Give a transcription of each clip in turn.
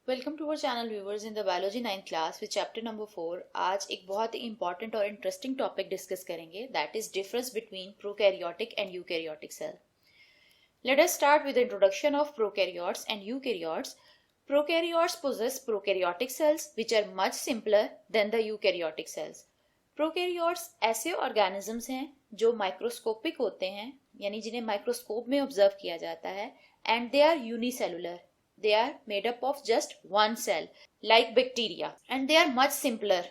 Welcome to our channel viewers in the biology 9th class with chapter number 4। आज एक बहुत ही important और इंटरेस्टिंग टॉपिक डिस्कस करेंगे, that is difference between prokaryotic and eukaryotic cell. Let us start with the introduction of prokaryotes and eukaryotes. Prokaryotes possess prokaryotic cells which are much simpler than the eukaryotic cells. Prokaryotes ऐसे organisms हैं जो microscopic होते हैं, यानी जिन्हें microscope में observe किया जाता है, and they are unicellular. They are made up of just one cell, like bacteria, and they are much simpler.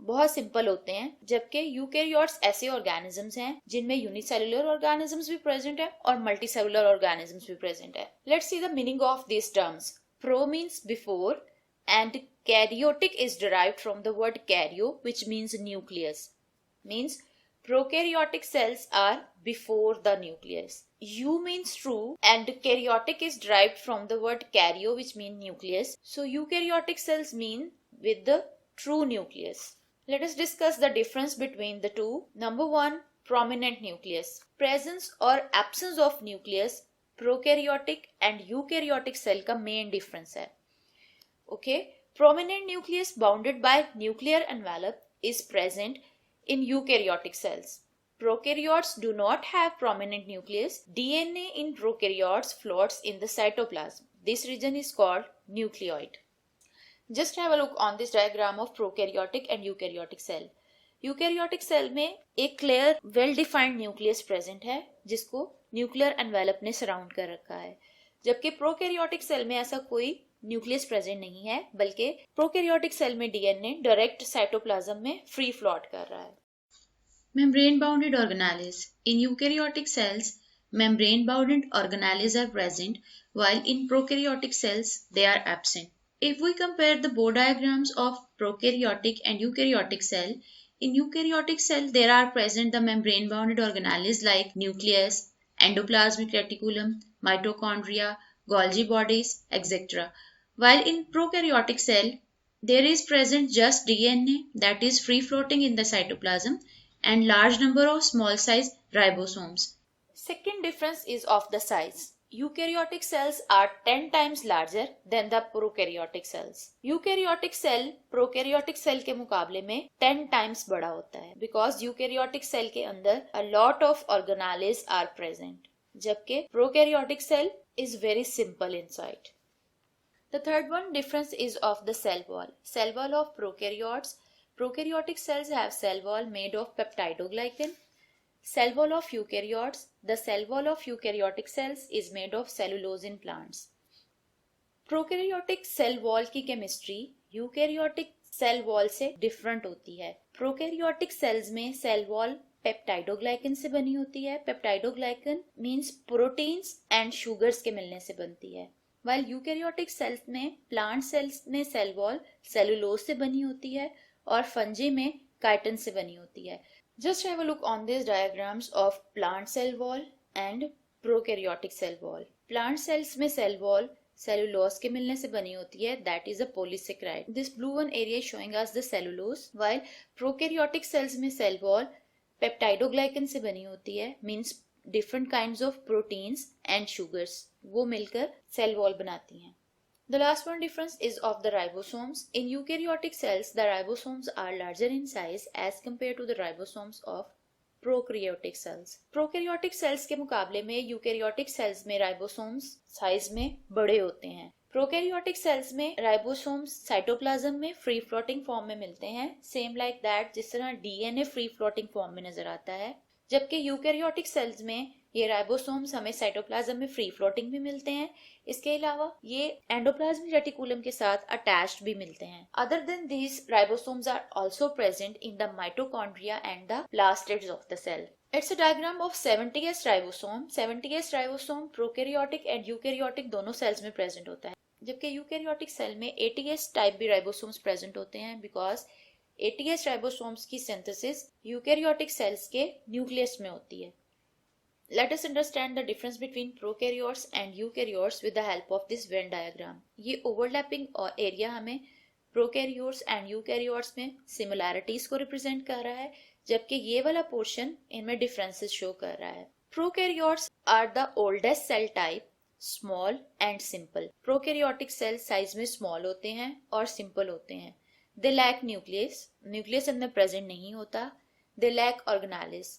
बहुत सिंपल होते हैं, जबकि यूकैरियोट्स ऐसे ऑर्गेनिजम्स हैं जिनमें यूनिसेलुलर ऑर्गेनिजम्स भी प्रेजेंट है और मल्टीसेलुलर ऑर्गेनिजम्स भी प्रेजेंट है. Let's see the meaning of these terms. Pro means before and karyotic is derived from the word karyo, which means nucleus. Means prokaryotic cells are before the nucleus. U means true and karyotic is derived from the word karyo, which means nucleus. So eukaryotic cells mean with the true nucleus. Let us discuss the difference between the two. Number one, prominent nucleus. Presence or absence of nucleus prokaryotic and eukaryotic cell का main difference है. Okay, prominent nucleus bounded by nuclear envelope is present in eukaryotic cells. Prokaryotes do not have prominent nucleus. DNA in prokaryotes floats in the cytoplasm. This region is called nucleoid. Just have a look on this diagram of prokaryotic and eukaryotic cell. Eukaryotic cell में एक clear well defined nucleus present है जिसको nuclear envelope ने surround कर रखा है, जबकि prokaryotic cell में ऐसा कोई न्यूक्लियस प्रेजेंट नहीं है, बल्कि प्रोकैरियोटिक सेल में डीएनए डायरेक्ट साइटोप्लाज्म में फ्री फ्लोट कर रहा है. Membrane bounded organelles. In eukaryotic sales membrane bounded organelles are present, while in prokaryotic cells they are absent. If we compare the Bohr diagrams of prokaryotic and eukaryotic cell, in eukaryotic cell there are present the membrane bounded organelles like nucleus, endoplasmic reticulum, mitochondria, Golgi bodies, etc. While in prokaryotic cell there is present just DNA that is free floating in the cytoplasm and large number of small size ribosomes. Second difference is of the size. Eukaryotic cells are 10 times larger than the prokaryotic cells. Eukaryotic cell prokaryotic cell के मुकाबले में 10 times बड़ा होता है, because eukaryotic cell के अंदर a lot of organelles are present, जबकि prokaryotic cell is very simple inside. The third one difference is of the cell wall. Cell wall of prokaryotes. Prokaryotic cells have cell wall made of peptidoglycan. Cell wall of eukaryotes. The cell wall of eukaryotic cells is made of cellulose in plants. Prokaryotic cell wall की chemistry eukaryotic cell wall से different होती है. Prokaryotic cells में cell wall peptidoglycan से बनी होती है. Peptidoglycan means proteins and sugars के मिलने से बनती है. While eukaryotic cells में plant cells में cell wall cellulose से बनी होती है और fungi में chitin से बनी होती है. Just have a look on these diagrams of plant cell wall and prokaryotic cell wall. Plant cells में cell wall cellulose के मिलने से बनी होती है, that is a polysaccharide. This blue one area is showing us the cellulose, while prokaryotic cells में cell wall peptidoglycan से बनी होती है, means different kinds of proteins and sugars, वो मिलकर cell wall बनाती हैं. The last one difference is of the ribosomes. In eukaryotic cells, the ribosomes are larger in size as compared to the ribosomes of prokaryotic cells. Prokaryotic cells के मुकाबले में eukaryotic cells में ribosomes size में बड़े होते हैं. Prokaryotic cells में ribosomes cytoplasm में free floating form में मिलते हैं, same like that जिस तरह DNA free floating form में नजर आता है, जबकि यूकैरियोटिक सेल्स में ये राइबोसोम्स हमें साइटोप्लाज्म में फ्री फ्लोटिंग भी मिलते हैं. इसके अलावा ये एंडोप्लाज्मिक रेटिकुलम के साथ अटैच्ड भी मिलते हैं. Other than these ribosomes are also present in the mitochondria and the plastids of the cell. It's a diagram of 70s ribosome. 70s ribosome prokaryotic and eukaryotic दोनों सेल्स में present होता है, जबकि यूकैरियोटिक सेल में 80s type भी ribosomes present होते हैं, because 80s ribosomes की सिंथेसिस यूकैरियोटिक सेल्स के न्यूक्लियस में होती है. Let us understand the difference between prokaryotes and eukaryotes with the help of this Venn diagram. ये overlapping area हमें prokaryotes and eukaryotes में similarities को represent कर रहा है, जबकि ये वाला portion इनमें differences show कर रहा है. Prokaryotes are the oldest cell type small and simple. Prokaryotic cell size में स्मॉल होते हैं और सिंपल होते हैं। दे लैक न्यूक्लियस, न्यूक्लियस इनमें प्रेजेंट नहीं होता। दे लैक ऑर्गेनालिस,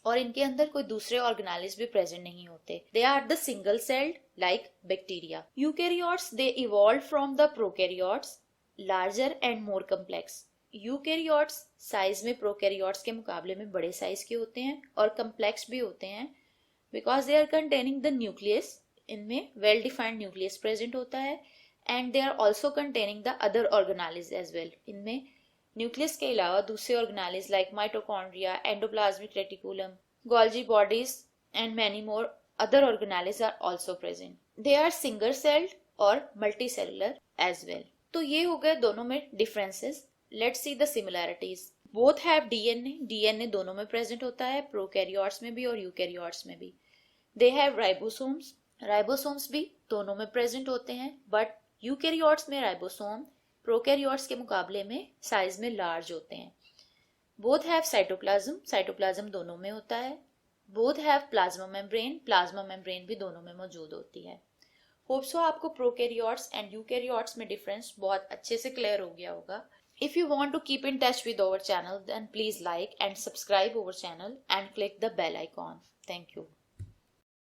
और इनके अंदर कोई दूसरे ऑर्गेनालिस भी प्रेजेंट नहीं होते। They are the single celled like bacteria. Eukaryotes they evolve from the prokaryotes, larger and more complex. Eukaryotes size में प्रोकैरियोट्स के मुकाबले में बड़े साइज के होते हैं और कम्प्लेक्स भी होते हैं because they are containing the nucleus, इनमें वेल डिफाइंड न्यूक्लियस प्रेजेंट होता है and they are also containing the other organelles as well. इनमें न्यूक्लियस के अलावा दूसरे organelles like mitochondria, endoplasmic reticulum, Golgi bodies and many more other organelles are also present. They are single celled और multicellular as well. तो ये हो गए दोनों में differences. Let's see the similarities. Both have DNA, DNA दोनों में present होता है, प्रोकैरियोट्स में भी और यूकैरियोट्स में भी। दे हैव राइबोसोम्स, राइबोसोम्स भी दोनों में प्रेजेंट होते हैं, बट यूकैरियोट्स में राइबोसोम प्रोकैरियोट्स के मुकाबले में साइज में लार्ज होते हैं। बोथ हैव साइटोप्लाज्म, साइटोप्लाज्म दोनों में होता है। Both have plasma membrane, plasma membrane भी दोनों में मौजूद होती है। होप सो आपको प्रोकैरियोट्स एंड यूकैरियोट्स में डिफरेंस बहुत अच्छे से क्लियर हो गया होगा। If you want to keep in touch with our channel, then please like and subscribe our channel and click the bell icon. Thank you.